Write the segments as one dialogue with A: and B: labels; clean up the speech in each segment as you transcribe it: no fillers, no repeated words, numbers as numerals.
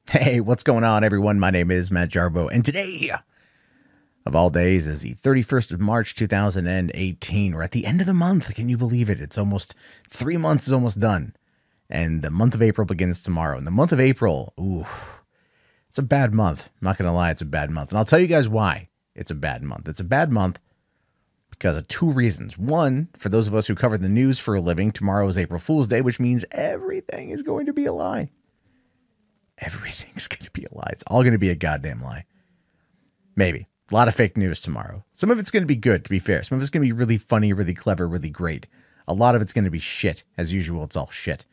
A: Hey, what's going on, everyone? My name is Matt Jarbo, and today, of all days, is the 31st of March, 2018. We're at the end of the month. Can you believe it? It's almost 3 months is almost done, and the month of April begins tomorrow. And the month of April, ooh, it's a bad month. I'm not going to lie, it's a bad month. And I'll tell you guys why it's a bad month. It's a bad month because of two reasons. One, for those of us who cover the news for a living, tomorrow is April Fool's Day, which means everything is going to be a lie. Everything's going to be a lie. It's all going to be a goddamn lie. Maybe. A lot of fake news tomorrow. Some of it's going to be good, to be fair. Some of it's going to be really funny, really clever, really great. A lot of it's going to be shit. As usual, it's all shit.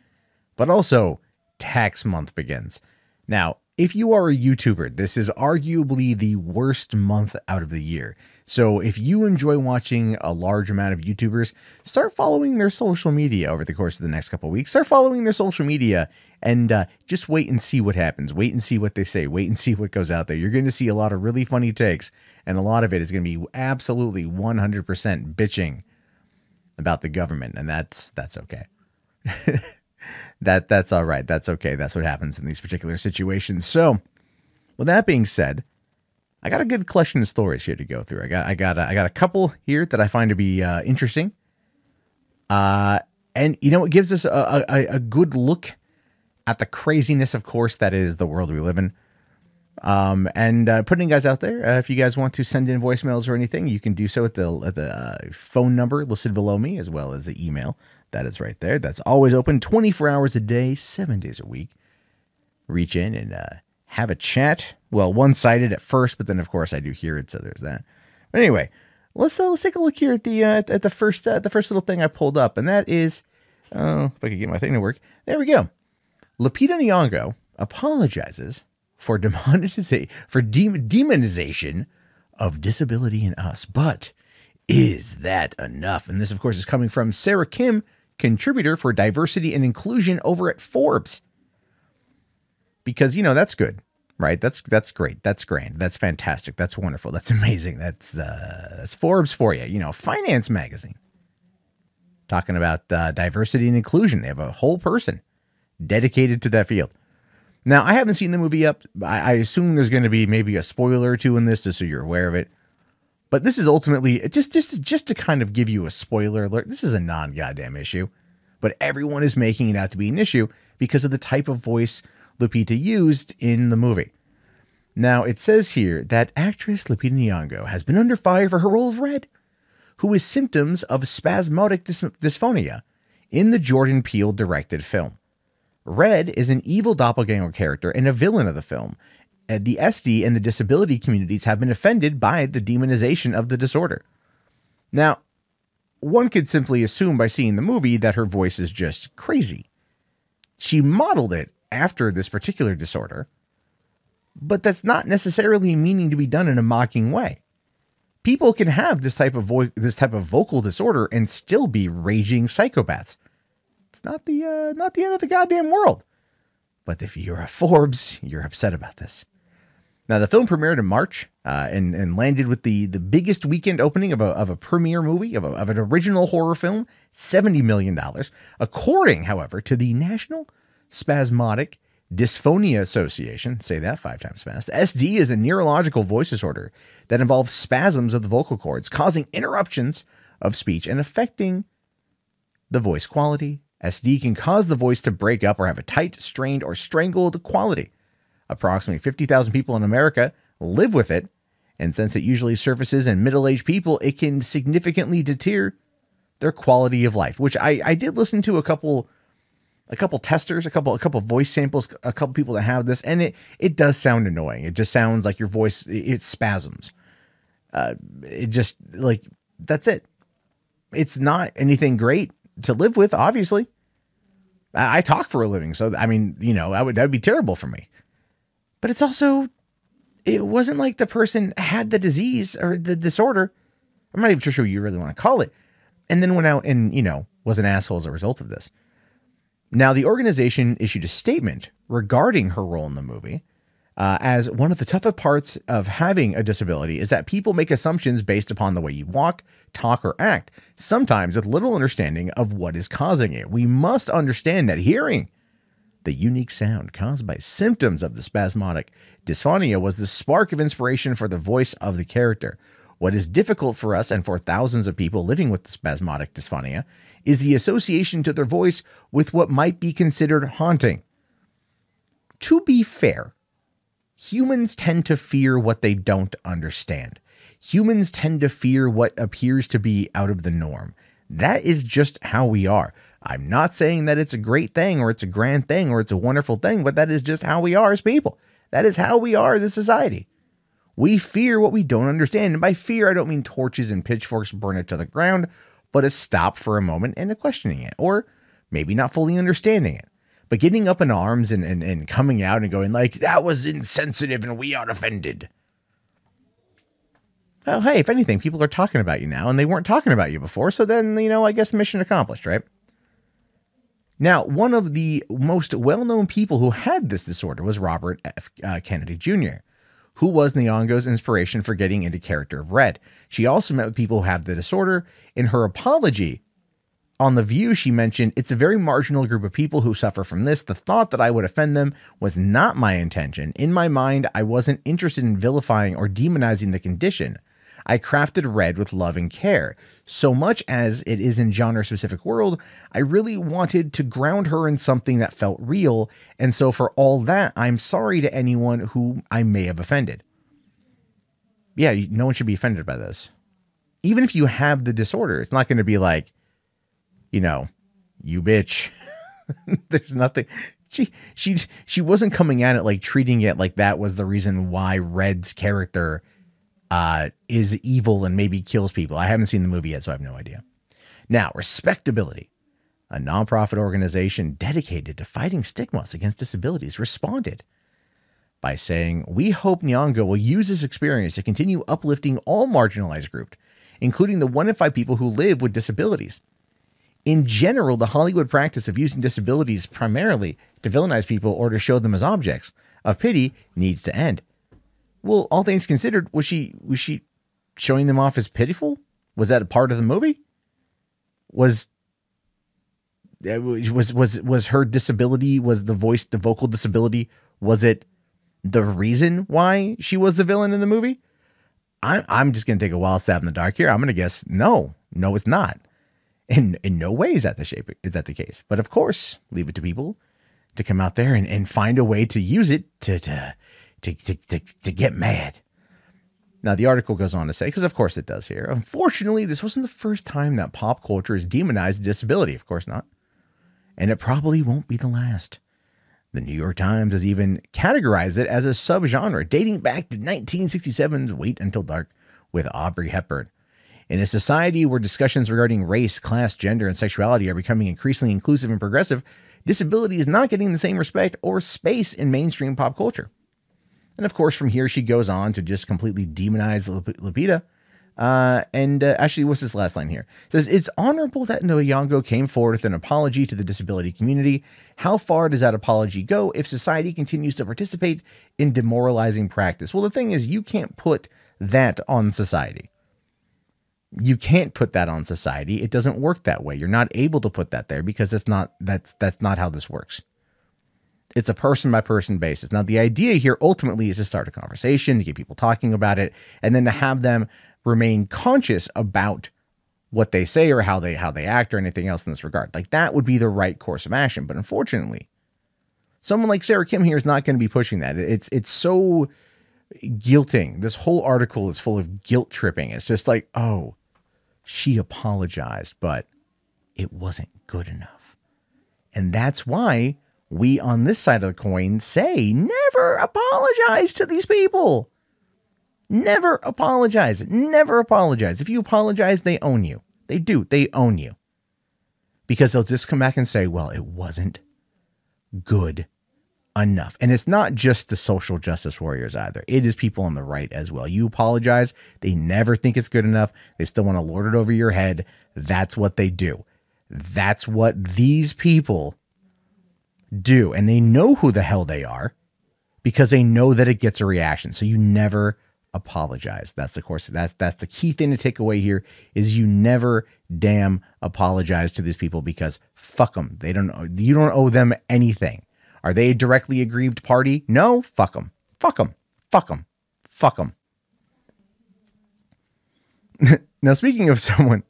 A: But also, tax month begins. Now, if you are a YouTuber, this is arguably the worst month out of the year. So if you enjoy watching a large amount of YouTubers, start following their social media over the course of the next couple of weeks. Start following their social media and just wait and see what happens. Wait and see what they say. Wait and see what goes out there. You're going to see a lot of really funny takes, and a lot of it is going to be absolutely 100% bitching about the government, and that's okay. That's all right. That's okay. That's what happens in these particular situations. So, with that being said, I got a good collection of stories here to go through. I got a couple here that I find to be interesting. And you know, it gives us a good look at the craziness, of course, that is the world we live in. And putting guys out there, if you guys want to send in voicemails or anything, you can do so at the phone number listed below me, as well as the email. That is right there. That's always open 24 hours a day, 7 days a week. Reach in and have a chat. Well, one-sided at first, but then of course I do hear it, so there's that. But anyway, let's take a look here at the first little thing I pulled up, and that is, if I could get my thing to work. There we go. Lupita Nyong'o apologizes for demonization of disability in us, but is that enough? And this, of course, is coming from Sarah Kim, contributor for diversity and inclusion over at Forbes. Because, you know, that's good, right? That's great. That's grand. That's fantastic. That's wonderful. That's amazing. That's Forbes for you. You know, finance magazine. Talking about diversity and inclusion. They have a whole person dedicated to that field. Now, I haven't seen the movie up. I assume there's going to be maybe a spoiler or two in this, just so you're aware of it. But this is ultimately, just to kind of give you a spoiler alert, this is a non-goddamn issue. But everyone is making it out to be an issue because of the type of voice Lupita used in the movie. Now, it says here that actress Lupita Nyong'o has been under fire for her role of Red, who is symptoms of spasmodic dysphonia in the Jordan Peele-directed film. Red is an evil doppelganger character and a villain of the film. The SD and the disability communities have been offended by the demonization of the disorder. Now, one could simply assume by seeing the movie that her voice is just crazy. She modeled it after this particular disorder, but that's not necessarily meaning to be done in a mocking way. People can have this type of vocal disorder and still be raging psychopaths. It's not the end of the goddamn world. But if you're a Forbes, you're upset about this. Now, the film premiered in March and landed with the biggest weekend opening of a premiere movie, of an original horror film, $70 million. According, however, to the National Spasmodic Dysphonia Association, say that 5 times fast, SD is a neurological voice disorder that involves spasms of the vocal cords, causing interruptions of speech and affecting the voice quality. SD can cause the voice to break up or have a tight, strained, or strangled quality. Approximately 50,000 people in America live with it, and since it usually surfaces in middle-aged people, it can significantly deter their quality of life, which I did listen to a couple testers, a couple voice samples, a couple people that have this, and it does sound annoying. It just sounds like your voice, it spasms. It just, like, that's it. It's not anything great to live with, obviously. I talk for a living, so, I mean, you know, that would be terrible for me. But it's also, it wasn't like the person had the disease or the disorder. I'm not even sure what you really want to call it. And then went out and, you know, was an asshole as a result of this. Now, the organization issued a statement regarding her role in the movie, as one of the toughest parts of having a disability is that people make assumptions based upon the way you walk, talk, or act, sometimes with little understanding of what is causing it. We must understand that hearing The unique sound caused by symptoms of the spasmodic dysphonia was the spark of inspiration for the voice of the character. What is difficult for us and for thousands of people living with the spasmodic dysphonia is the association to their voice with what might be considered haunting. To be fair, humans tend to fear what they don't understand. Humans tend to fear what appears to be out of the norm. That is just how we are. I'm not saying that it's a great thing or it's a grand thing or it's a wonderful thing, but that is just how we are as people. That is how we are as a society. We fear what we don't understand. And by fear, I don't mean torches and pitchforks burn it to the ground, but a stop for a moment and a questioning it, or maybe not fully understanding it. But getting up in arms and coming out and going like, that was insensitive and we are offended. Well, hey, if anything, people are talking about you now and they weren't talking about you before. So then, I guess mission accomplished, right? Now, one of the most well-known people who had this disorder was Robert F. Kennedy Jr., who was Nyong'o's inspiration for getting into character of Red. She also met with people who have the disorder. In her apology on The View, she mentioned, it's a very marginal group of people who suffer from this. The thought that I would offend them was not my intention. In my mind, I wasn't interested in vilifying or demonizing the condition. I crafted Red with love and care. So much as it is in genre-specific world, I really wanted to ground her in something that felt real, and so for all that, I'm sorry to anyone who I may have offended. Yeah, no one should be offended by this. Even if you have the disorder, it's not going to be like, you bitch. There's nothing. She wasn't coming at it like treating it like that was the reason why Red's character is evil and maybe kills people. I haven't seen the movie yet, so I have no idea. Now, Respectability, a nonprofit organization dedicated to fighting stigmas against disabilities, responded by saying, we hope Nyong'o will use this experience to continue uplifting all marginalized groups, including the 1 in 5 people who live with disabilities. In general, the Hollywood practice of using disabilities primarily to villainize people or to show them as objects of pity needs to end. Well, all things considered, was she showing them off as pitiful? Was that a part of the movie? Was her disability, was the vocal disability, was it the reason why she was the villain in the movie? I'm just going to take a wild stab in the dark here. I'm going to guess no, it's not. In no way is that the case. But of course, leave it to people to come out there and find a way to use it to get mad. Now, the article goes on to say, because of course it does here, unfortunately, this wasn't the first time that pop culture has demonized disability. Of course not. And it probably won't be the last. The New York Times has even categorized it as a subgenre dating back to 1967's Wait Until Dark with Audrey Hepburn. In a society where discussions regarding race, class, gender, and sexuality are becoming increasingly inclusive and progressive, disability is not getting the same respect or space in mainstream pop culture. And of course, from here, she goes on to just completely demonize Lupita. Actually, what's this last line here? It says, it's honorable that Nyong'o came forward with an apology to the disability community. How far does that apology go if society continues to participate in demoralizing practice? Well, the thing is, you can't put that on society. You can't put that on society. It doesn't work that way. You're not able to put that there because that's not how this works. It's a person by person basis. Now, the idea here ultimately is to start a conversation, to get people talking about it, and then to have them remain conscious about what they say or how they act or anything else in this regard. Like, that would be the right course of action. But unfortunately, someone like Sarah Kim here is not going to be pushing that. It's so guilting. This whole article is full of guilt tripping. It's just like, oh, she apologized, but it wasn't good enough. And that's why we on this side of the coin say never apologize to these people. Never apologize. Never apologize. If you apologize, they own you. They do. They own you. Because they'll just come back and say, well, it wasn't good enough. And it's not just the social justice warriors either. It is people on the right as well. You apologize. They never think it's good enough. They still want to lord it over your head. That's what they do. That's what these people do. And they know who the hell they are because they know that it gets a reaction. So you never apologize. That's the course. That's the key thing to take away here is you never damn apologize to these people because fuck them. You don't owe them anything. Are they a directly aggrieved party? No, fuck them. Fuck them. Fuck them. Fuck them. Now, speaking of someone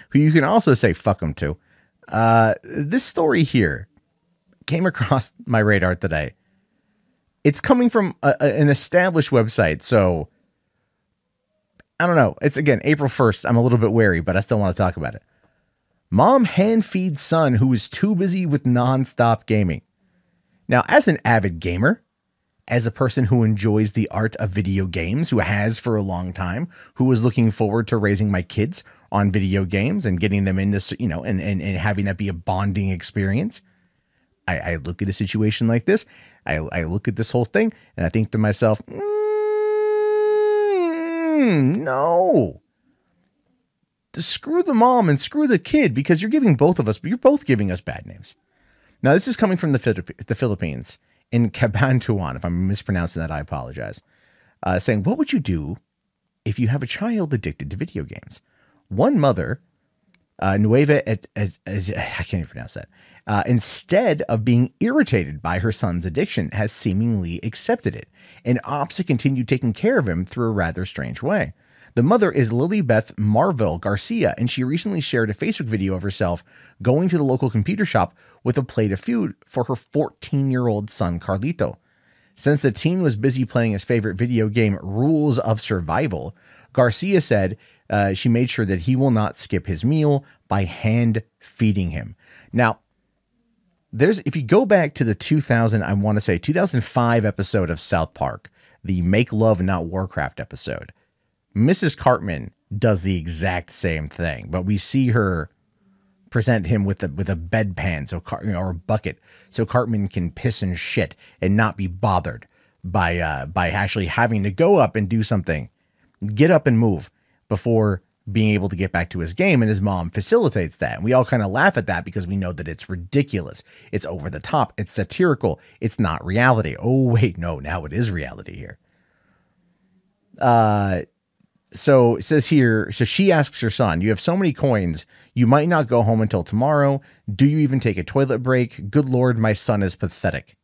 A: who you can also say fuck them to, this story here came across my radar today. It's coming from an established website, so I don't know. It's, again, April 1st. I'm a little bit wary, but I still want to talk about it. Mom hand feeds son who is too busy with nonstop gaming. Now, as an avid gamer, as a person who enjoys the art of video games, who has for a long time, who is looking forward to raising my kids on video games and getting them into, you know, and having that be a bonding experience, I look at a situation like this. I look at this whole thing and I think to myself, no. Screw the mom and screw the kid, because you're giving both of us, but you're both giving us bad names. Now, this is coming from the Philippines, in Cabanatuan. If I'm mispronouncing that, I apologize. Saying, what would you do if you have a child addicted to video games? One mother, Nueva, I can't even pronounce that, instead of being irritated by her son's addiction, has seemingly accepted it and opts to continue taking care of him through a rather strange way. The mother is Lilybeth Marvel Garcia, and she recently shared a Facebook video of herself going to the local computer shop with a plate of food for her 14-year-old son, Carlito. Since the teen was busy playing his favorite video game, Rules of Survival, Garcia said she made sure that he will not skip his meal by hand feeding him. Now, if you go back to the 2005 episode of South Park, the Make Love Not Warcraft episode, Mrs. Cartman does the exact same thing, but we see her present him with a bedpan, or a bucket, so Cartman can piss and shit and not be bothered by actually having to go up and do something, get up and move before being able to get back to his game. And his mom facilitates that. And we all kind of laugh at that because we know that it's ridiculous. It's over the top. It's satirical. It's not reality. Oh, wait, no, now it is reality here. So it says here, so she asks her son, you have so many coins, you might not go home until tomorrow. Do you even take a toilet break? Good Lord, my son is pathetic.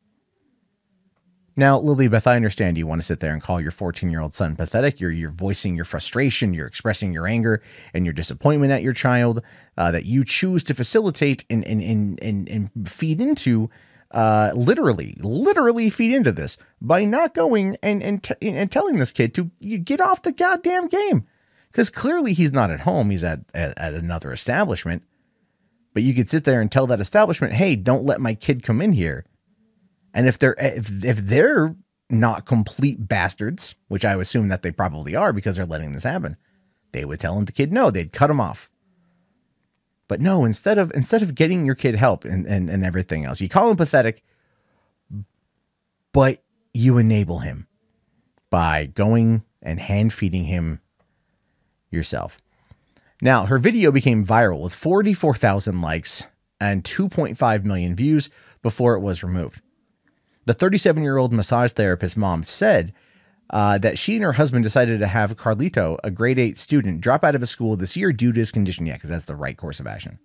A: Now, Lilybeth, I understand you want to sit there and call your 14-year-old son pathetic. You're voicing your frustration, you're expressing your anger and your disappointment at your child, that you choose to facilitate and feed into, literally feed into this by not going and telling this kid to get off the goddamn game. Because clearly he's not at home. He's at another establishment. But you could sit there and tell that establishment, hey, don't let my kid come in here. And if they're not complete bastards, which I would assume that they probably are because they're letting this happen, they would tell the kid no, they'd cut him off. But no, instead of getting your kid help and everything else, you call him pathetic, but you enable him by going and hand feeding him yourself. Now, her video became viral with 44,000 likes and 2.5 million views before it was removed. The 37-year-old massage therapist mom said that she and her husband decided to have Carlito, a grade 8 student, drop out of his school this year due to his condition. Yeah, because that's the right course of action.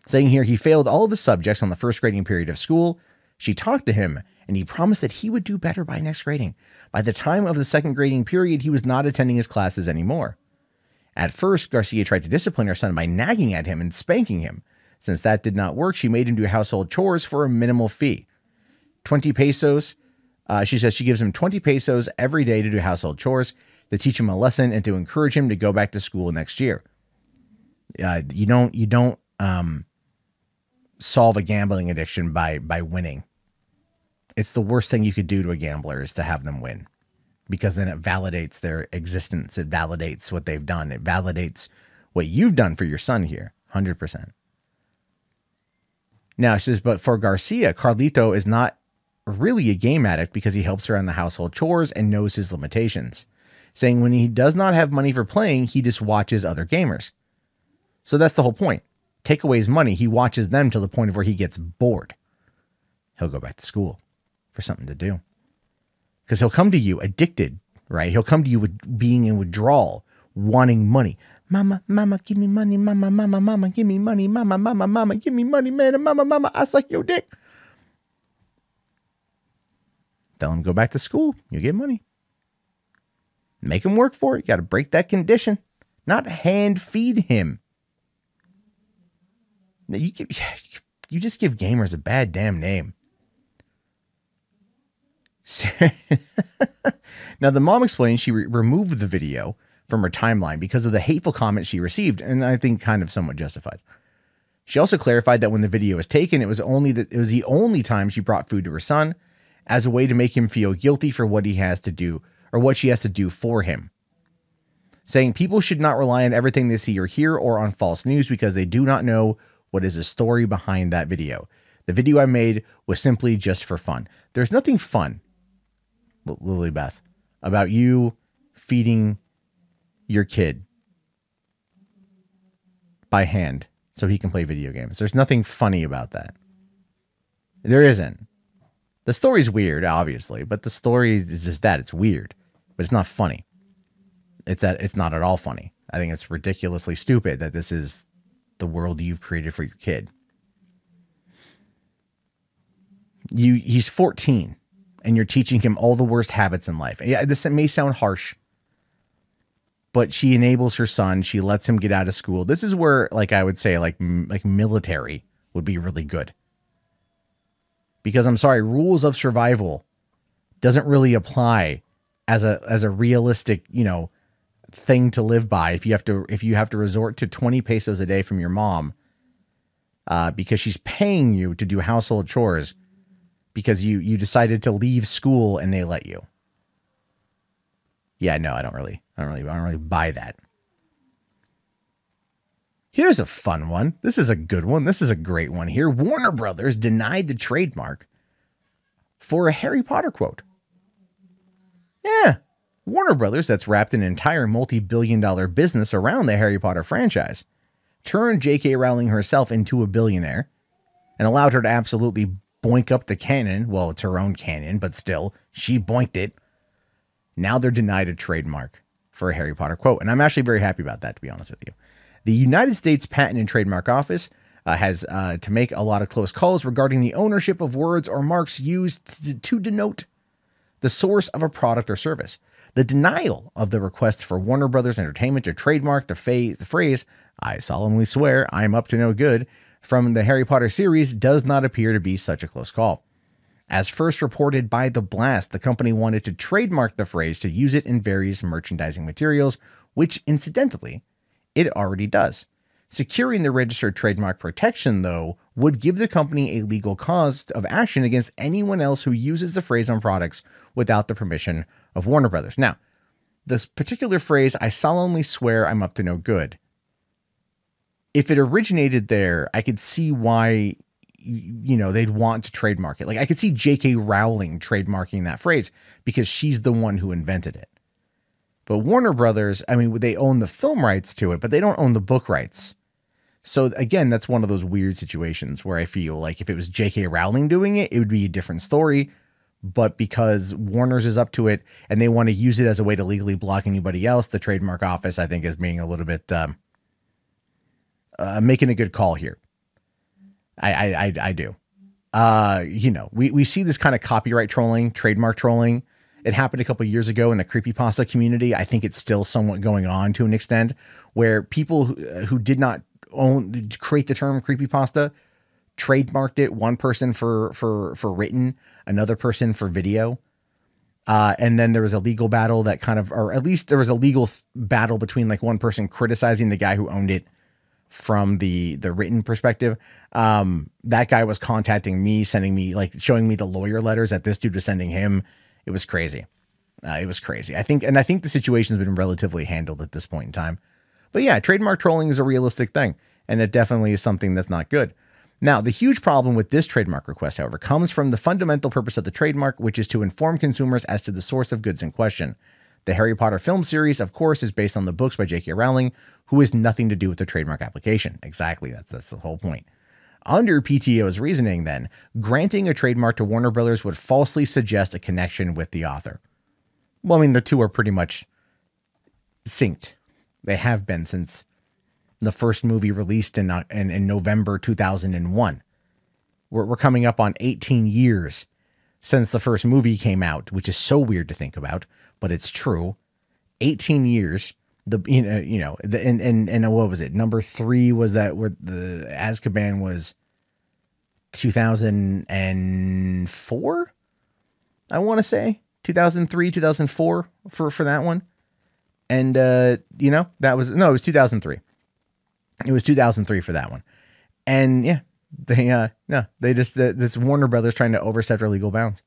A: Saying here, he failed all of his subjects on the first grading period of school. She talked to him, and he promised that he would do better by next grading. By the time of the second grading period, he was not attending his classes anymore. At first, Garcia tried to discipline her son by nagging at him and spanking him. Since that did not work, she made him do household chores for a minimal fee. 20 pesos. She says she gives him 20 pesos every day to do household chores, to teach him a lesson and to encourage him to go back to school next year. You don't solve a gambling addiction by winning. It's the worst thing you could do to a gambler is to have them win, because then it validates their existence. It validates what they've done. It validates what you've done for your son here. 100%. Now she says, but for Garcia, Carlito is not really a game addict because he helps her on the household chores and knows his limitations, saying when he does not have money for playing, he just watches other gamers. So that's the whole point. Take away his money. He watches them to the point of where he gets bored. He'll go back to school for something to do, because he'll come to you addicted, right? He'll come to you with being in withdrawal, wanting money. Mama, mama, give me money. Mama, mama, mama, give me money. Mama, mama, mama, give me money, man. And mama, mama, I suck your dick. Tell him go back to school. You get money. Make him work for it. You got to break that condition. Not hand feed him. You just give gamers a bad damn name. Now, the mom explained she removed the video from her timeline because of the hateful comments she received, and I think kind of somewhat justified. She also clarified that when the video was taken, it was the only time she brought food to her son as a way to make him feel guilty for what he has to do or what she has to do for him. Saying people should not rely on everything they see or hear or on false news because they do not know what is the story behind that video. The video I made was simply just for fun. There's nothing fun, Lily Beth, about you feeding your kid by hand so he can play video games. There's nothing funny about that. There isn't. The story's weird, obviously, but the story is just that. It's weird, but it's not funny. It's not at all funny. I think it's ridiculously stupid that this is the world you've created for your kid. He's 14 and you're teaching him all the worst habits in life. Yeah, this may sound harsh, but she enables her son. She lets him get out of school. This is where, like, I would say, like military would be really good. Because I'm sorry, rules of survival doesn't really apply as a realistic, thing to live by. If you have to resort to 20 pesos a day from your mom, because she's paying you to do household chores because you decided to leave school and they let you. Yeah, no, I don't really buy that. Here's a fun one. This is a good one. This is a great one here. Warner Brothers denied the trademark for a Harry Potter quote. Yeah. Warner Brothers, that's wrapped an entire multi-billion-dollar business around the Harry Potter franchise, turned J.K. Rowling herself into a billionaire and allowed her to absolutely boink up the canon. Well, it's her own canon, but still, she boinked it. Now they're denied a trademark for a Harry Potter quote, and I'm actually very happy about that, to be honest with you. The United States Patent and Trademark Office has to make a lot of close calls regarding the ownership of words or marks used to denote the source of a product or service. The denial of the request for Warner Brothers Entertainment to trademark the phrase, "I solemnly swear I'm up to no good," from the Harry Potter series does not appear to be such a close call. As first reported by The Blast, the company wanted to trademark the phrase to use it in various merchandising materials, which, incidentally, it already does. Securing the registered trademark protection, though, would give the company a legal cause of action against anyone else who uses the phrase on products without the permission of Warner Brothers. Now, this particular phrase, "I solemnly swear I'm up to no good," if it originated there, I could see why, they'd want to trademark it. Like, I could see J.K. Rowling trademarking that phrase because she's the one who invented it. But Warner Brothers, I mean, they own the film rights to it, but they don't own the book rights. So again, that's one of those weird situations where I feel like if it was J.K. Rowling doing it, it would be a different story. But because Warner's is up to it and they want to use it as a way to legally block anybody else, the trademark office, I think, is being a little bit making a good call here. I do. We see this kind of copyright trolling, trademark trolling. It happened a couple of years ago in the creepypasta community. I think it's still somewhat going on to an extent where people who did not create the term creepypasta trademarked it. One person for written, another person for video. And then there was a legal battle that or at least there was a legal battle between like one person criticizing the guy who owned it from the written perspective. That guy was contacting me, showing me the lawyer letters that this dude was sending him. It was crazy. It was crazy. I think the situation's been relatively handled at this point in time. But yeah, trademark trolling is a realistic thing, and it definitely is something that's not good. Now, the huge problem with this trademark request, however, comes from the fundamental purpose of the trademark, which is to inform consumers as to the source of goods in question. The Harry Potter film series, of course, is based on the books by J.K. Rowling, who has nothing to do with the trademark application. Exactly, that's the whole point. Under PTO's reasoning, then, granting a trademark to Warner Brothers would falsely suggest a connection with the author. Well, I mean, the two are pretty much synced. They have been since the first movie released in November 2001. We're coming up on 18 years since the first movie came out, which is so weird to think about, but it's true. 18 years. And what was it? Number 3 was that where the Azkaban was 2004. I want to say 2003, 2004 for that one. And, it was 2003. It was 2003 for that one. And yeah, this Warner Brothers trying to overstep their legal bounds.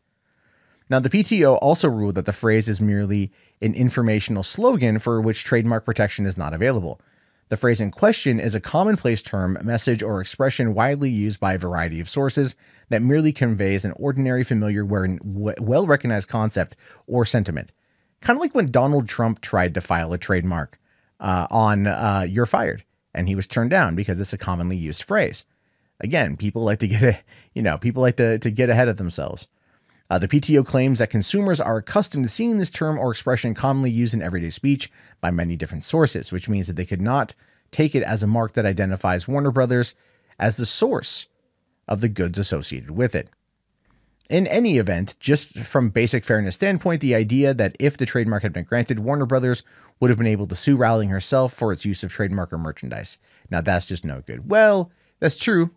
A: Now, the PTO also ruled that the phrase is merely an informational slogan for which trademark protection is not available. The phrase in question is a commonplace term, message, or expression widely used by a variety of sources that merely conveys an ordinary, familiar, well-recognized concept or sentiment. Kind of like when Donald Trump tried to file a trademark on "you're fired," and he was turned down because it's a commonly used phrase. Again, people like to get to get ahead of themselves. The PTO claims that consumers are accustomed to seeing this term or expression commonly used in everyday speech by many different sources, which means that they could not take it as a mark that identifies Warner Brothers as the source of the goods associated with it. In any event, just from basic fairness standpoint, the idea that if the trademark had been granted, Warner Brothers would have been able to sue Rowling herself for its use of trademark or merchandise. Now, that's just no good. Well, that's true.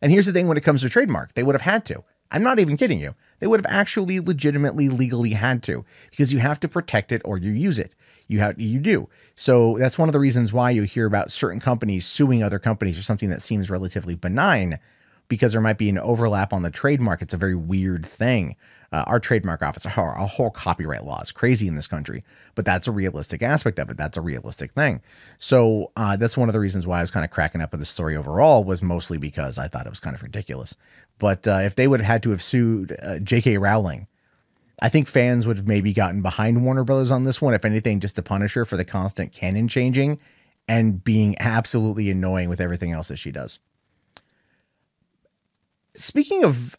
A: And here's the thing when it comes to trademark, they would have had to. I'm not even kidding you. They would have actually legitimately legally had to, because you have to protect it or you use it. You do. So that's one of the reasons why you hear about certain companies suing other companies for something that seems relatively benign, because there might be an overlap on the trademark. It's a very weird thing. Our trademark office, our whole copyright law is crazy in this country, but that's a realistic aspect of it. That's a realistic thing. So that's one of the reasons why I was kind of cracking up with the story overall, was mostly because I thought it was kind of ridiculous. But if they would have had to have sued J.K. Rowling, I think fans would have maybe gotten behind Warner Brothers on this one, if anything, just to punish her for the constant canon changing and being absolutely annoying with everything else that she does. Speaking of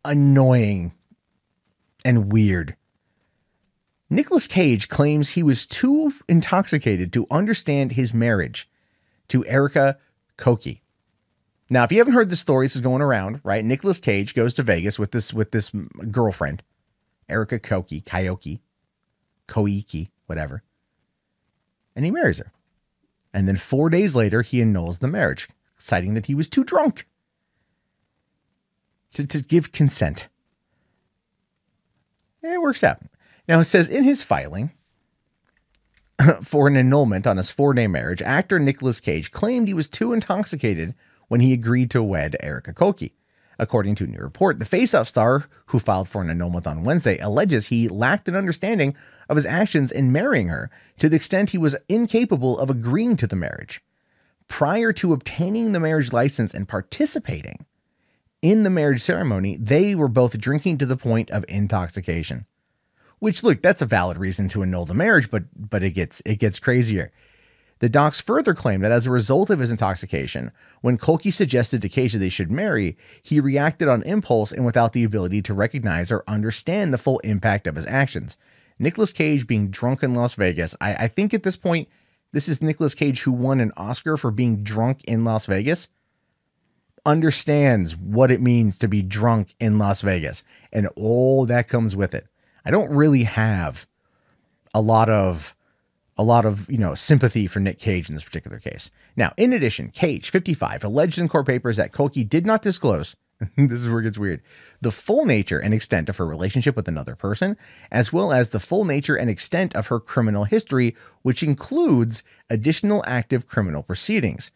A: annoying and weird, Nicolas Cage claims he was too intoxicated to understand his marriage to Erica Koike. Now, if you haven't heard the story, this is going around, right? Nicolas Cage goes to Vegas with this girlfriend, Erica Koike, whatever, and he marries her. And then 4 days later, he annuls the marriage, citing that he was too drunk to give consent. And it works out. Now, it says in his filing for an annulment on his 4-day marriage, actor Nicolas Cage claimed he was too intoxicated when he agreed to wed Erica Koike. According to a new report, the Face Off star, who filed for an annulment on Wednesday, alleges he lacked an understanding of his actions in marrying her to the extent he was incapable of agreeing to the marriage. Prior to obtaining the marriage license and participating in the marriage ceremony, they were both drinking to the point of intoxication. Which, look, that's a valid reason to annul the marriage, but it gets crazier. The docs further claim that as a result of his intoxication, when Koike suggested to Cage that they should marry, he reacted on impulse and without the ability to recognize or understand the full impact of his actions. Nicolas Cage being drunk in Las Vegas, I think at this point, this is Nicolas Cage who won an Oscar for being drunk in Las Vegas, understands what it means to be drunk in Las Vegas and all that comes with it. I don't really have a lot of sympathy for Nic Cage in this particular case. Now, in addition, Cage, 55, alleged in court papers that Koike did not disclose, this is where it gets weird, the full nature and extent of her relationship with another person, as well as the full nature and extent of her criminal history, which includes additional active criminal proceedings.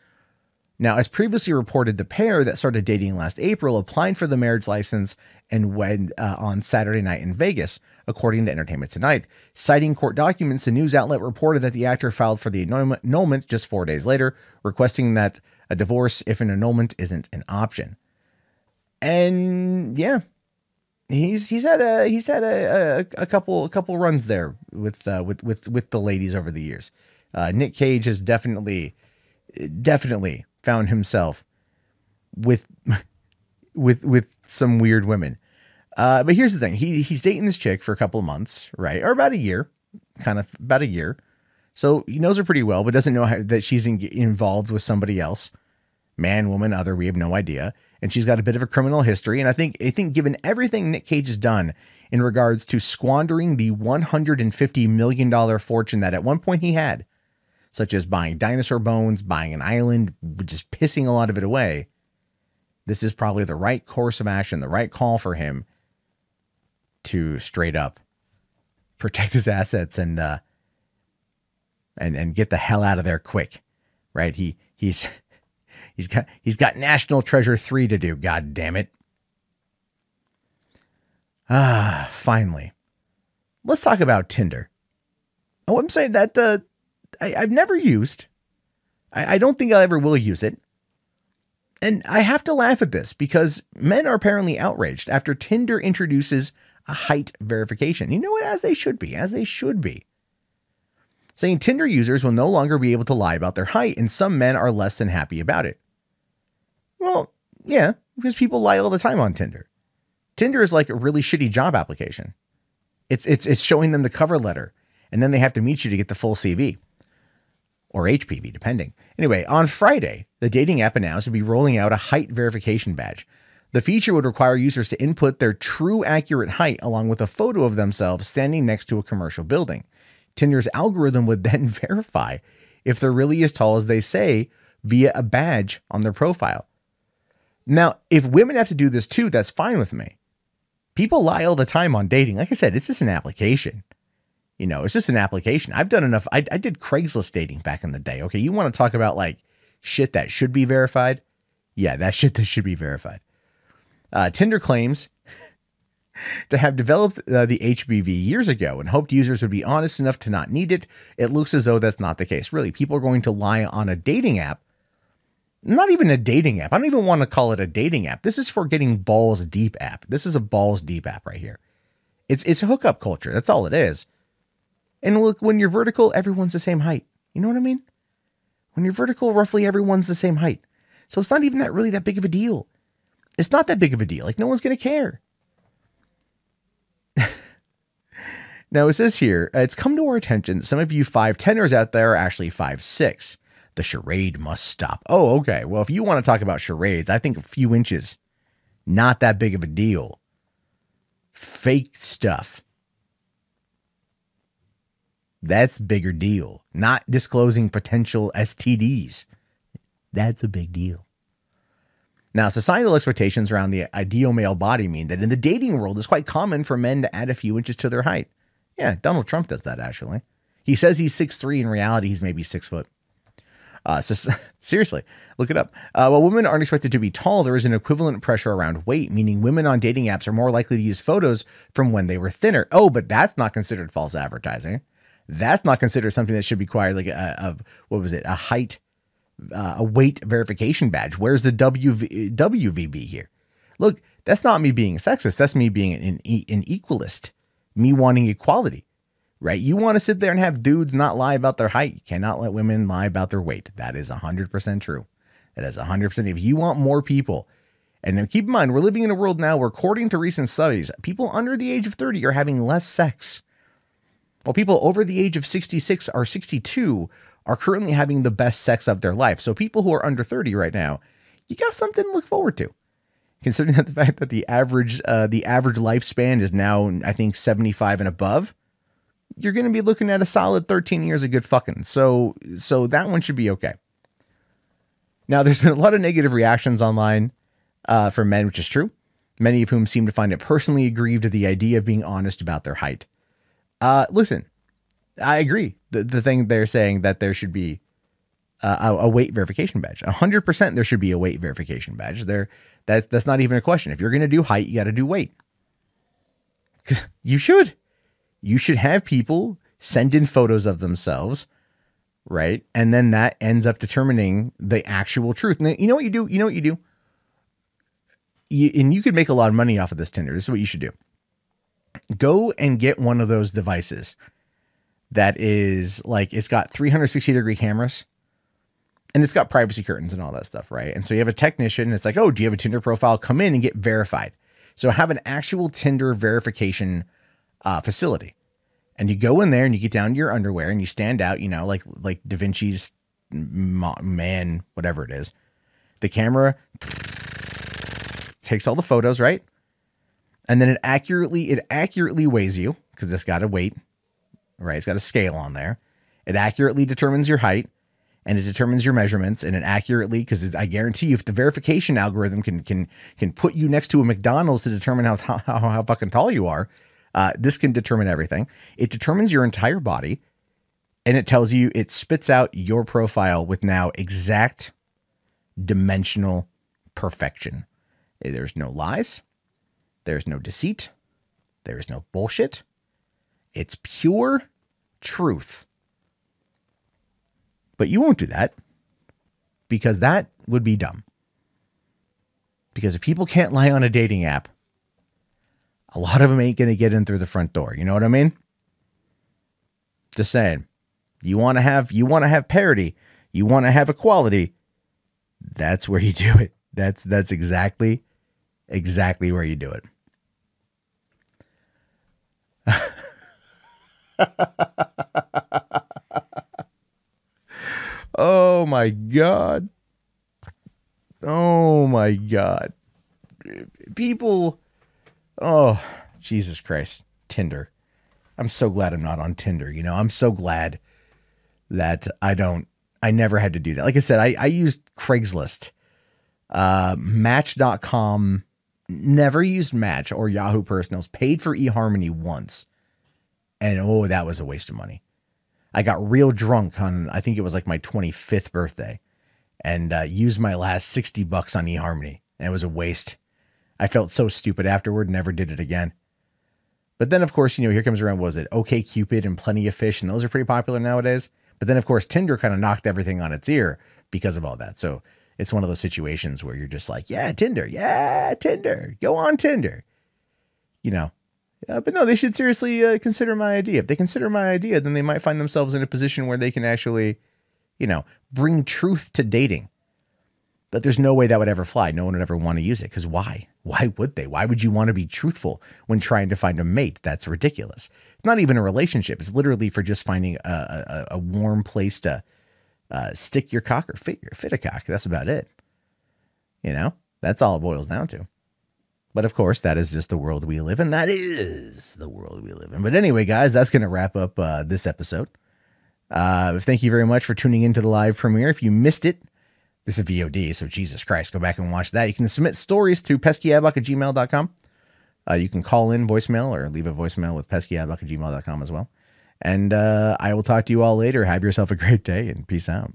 A: Now, as previously reported, the pair that started dating last April applied for the marriage license and wed on Saturday night in Vegas, according to Entertainment Tonight. Citing court documents, the news outlet reported that the actor filed for the annulment just 4 days later, requesting that a divorce if an annulment isn't an option. And yeah, he's had a couple runs there with the ladies over the years. Nic Cage has definitely found himself with some weird women. But here's the thing. He's dating this chick for a couple of months, right? Or about a year, about a year. So he knows her pretty well, but doesn't know that she's involved with somebody else. Man, woman, other, we have no idea. and she's got a bit of a criminal history. And I think given everything Nic Cage has done in regards to squandering the $150 million fortune that at one point he had, such as buying dinosaur bones, buying an island, just pissing a lot of it away, this is probably the right course of action, the right call for him to straight up protect his assets and get the hell out of there quick, right? He's got National Treasure 3 to do. God damn it! Finally, let's talk about Tinder. Oh, I'm saying that I've never used. I don't think I ever will use it. And I have to laugh at this because men are apparently outraged after Tinder introduces a height verification. You know what? As they should be. As they should be. Saying Tinder users will no longer be able to lie about their height, and some men are less than happy about it. Well, yeah, because people lie all the time on Tinder. Tinder is like a really shitty job application. It's showing them the cover letter, and then they have to meet you to get the full CV. Or HPV, depending. Anyway, on Friday, the dating app announced to be rolling out a height verification badge. The feature would require users to input their true accurate height along with a photo of themselves standing next to a commercial building. Tinder's algorithm would then verify if they're really as tall as they say via a badge on their profile. Now, if women have to do this too, that's fine with me. People lie all the time on dating. Like I said, it's just an application. You know, it's just an application. I've done enough. I did Craigslist dating back in the day. Okay, you want to talk about like shit that should be verified? Yeah, that shit that should be verified. Tinder claims to have developed the HBV years ago and hoped users would be honest enough to not need it. It looks as though that's not the case. Really, people are going to lie on a dating app. Not even a dating app. I don't even want to call it a dating app. This is for getting balls deep app. This is a balls deep app right here. It's a hookup culture. That's all it is. And look, when you're vertical, everyone's the same height. You know what I mean? When you're vertical, roughly everyone's the same height. So it's not even really that big of a deal. It's not that big of a deal. Like, no one's going to care. Now, it says here, it's come to our attention that some of you 5'10ers out there are actually 5'6". The charade must stop. Oh, okay. Well, if you want to talk about charades, I think a few inches, not that big of a deal. Fake stuff. That's bigger deal. Not disclosing potential STDs. That's a big deal. Now, societal expectations around the ideal male body mean that in the dating world, it's quite common for men to add a few inches to their height. Yeah, Donald Trump does that, actually. He says he's 6'3". In reality, he's maybe 6 foot. Seriously, look it up. While women aren't expected to be tall, there is an equivalent pressure around weight, meaning women on dating apps are more likely to use photos from when they were thinner. Oh, but that's not considered false advertising. That's not considered something that should be required, like what was it? A height, a weight verification badge. Where's the WVB here? Look, that's not me being sexist. That's me being an equalist, me wanting equality, right? You want to sit there and have dudes not lie about their height. You cannot let women lie about their weight. That is 100% true. That is 100%. If you want more people, and keep in mind, we're living in a world now where, according to recent studies, people under the age of 30 are having less sex. While people over the age of 66 or 62 are currently having the best sex of their life. So people who are under 30 right now, you got something to look forward to. Considering that the fact that the average lifespan is now, I think, 75 and above, you're going to be looking at a solid 13 years of good fucking. So that one should be okay. Now, there's been a lot of negative reactions online from men, which is true. Many of whom seem to find it personally aggrieved at the idea of being honest about their height. Listen, I agree. The thing they're saying that there should be a weight verification badge. 100% there should be a weight verification badge. That's not even a question. If you're going to do height, you got to do weight. You should have people send in photos of themselves, right? And then that ends up determining the actual truth. And you know what you do? And you could make a lot of money off of this Tinder. This is what you should do. Go and get one of those devices that is like, it's got 360-degree cameras and it's got privacy curtains and all that stuff, right? And so you have a technician and it's like, oh, do you have a Tinder profile? Come in and get verified. So have an actual Tinder verification facility. And you go in there and you get down to your underwear and you stand out, you know, like Da Vinci's man, whatever it is. The camera takes all the photos, right? And then it accurately weighs you, because it's got a weight, right? It's got a scale on there. It accurately determines your height, and it determines your measurements, and it accurately, because I guarantee you, if the verification algorithm can put you next to a McDonald's to determine how fucking tall you are, this can determine everything. It determines your entire body, and it tells you, it spits out your profile with now exact dimensional perfection. There's no lies. There's no deceit. There's no bullshit. It's pure truth. But you won't do that, because that would be dumb. Because if people can't lie on a dating app, a lot of them ain't going to get in through the front door. You know what I mean? Just saying. You want to have parity. You want to have equality. That's where you do it. That's exactly where you do it. Oh my God. Oh my God. People. Oh, Jesus Christ. Tinder. I'm so glad I'm not on Tinder. You know, I'm so glad that I never had to do that. Like I said, I used Craigslist, Match.com, never used Match or Yahoo Personals, paid for eHarmony once. And oh, that was a waste of money. I got real drunk on, I think it was like my 25th birthday, and used my last $60 on eHarmony. And it was a waste. I felt so stupid afterward, never did it again. But then, of course, you know, here comes around, what was it? OkCupid and Plenty of Fish, and those are pretty popular nowadays. But then, of course, Tinder kind of knocked everything on its ear because of all that. So it's one of those situations where you're just like, yeah, Tinder, go on Tinder. You know, but no, they should seriously consider my idea. If they consider my idea, then they might find themselves in a position where they can actually, you know, bring truth to dating. But there's no way that would ever fly. No one would ever want to use it. Because why? Why would they? Why would you want to be truthful when trying to find a mate? That's ridiculous. It's not even a relationship. It's literally for just finding a warm place to stick your cock or fit a cock. That's about it. You know, that's all it boils down to. But of course, that is just the world we live in. That is the world we live in. But anyway, guys, that's going to wrap up this episode. Thank you very much for tuning into the live premiere. If you missed it, this is VOD, so Jesus Christ, go back and watch that. You can submit stories to peskyadblock@gmail.com. You can call in voicemail or leave a voicemail with peskyadblock@gmail.com as well. And I will talk to you all later. Have yourself a great day, and peace out.